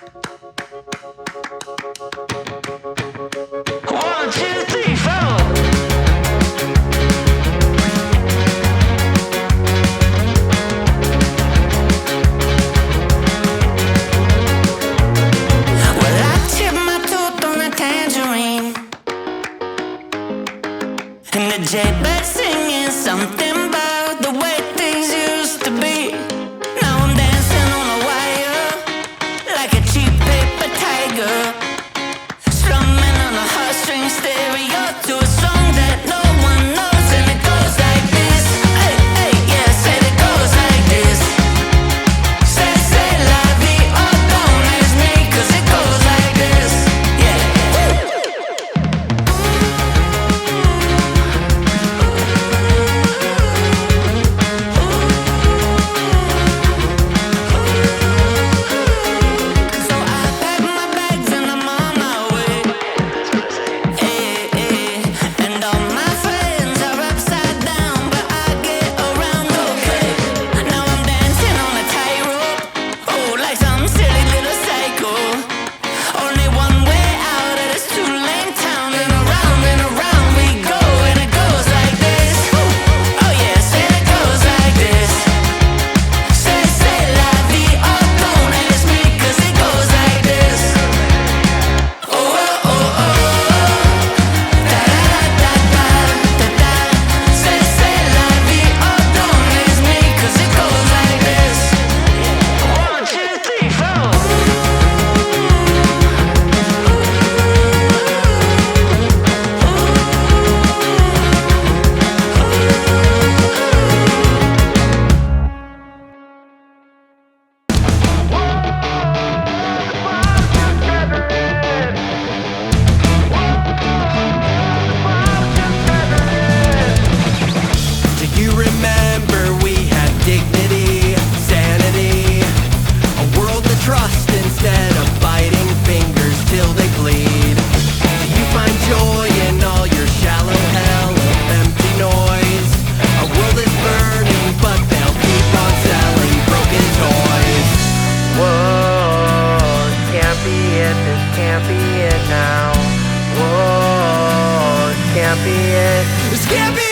One, two, three, four. Well, I chipped my tooth on a tangerine, and the jaybird singing something about the way things used to be. Now I'm dancing on a wire like a cheap paper tiger, strumming on a heartstring stereo to a song that no one knows, and it goes like this. Hey, hey, yeah, said it goes like this. Say la vie, oh, don't ask me, 'cause it goes like this. Yeah. So I pack my bags and I'm on my way. And all my friends are upside down, but I get around okay. Now I'm dancing on a tightrope, oh, like some silly little psycho. Only one way out of this two-lane town, and around we go, and it goes like this. Oh yeah, say it goes like this. Say la vie, oh, don't ask me, 'cause it goes like this. Oh, oh, oh, oh. Da-da-da-da-da-da-da. Say la vie, oh, don't ask me, 'cause it goes like this. One, two, three, four. Do you remember we had dignity, sanity, a world to trust instead of biting fingers till they bleed? Do you find joy in all your shallow hell of empty noise? Our world is burning, but they'll keep on selling broken toys. Whoa, this can't be it, this can't be it now. Whoa, this can't be it, this can't be it.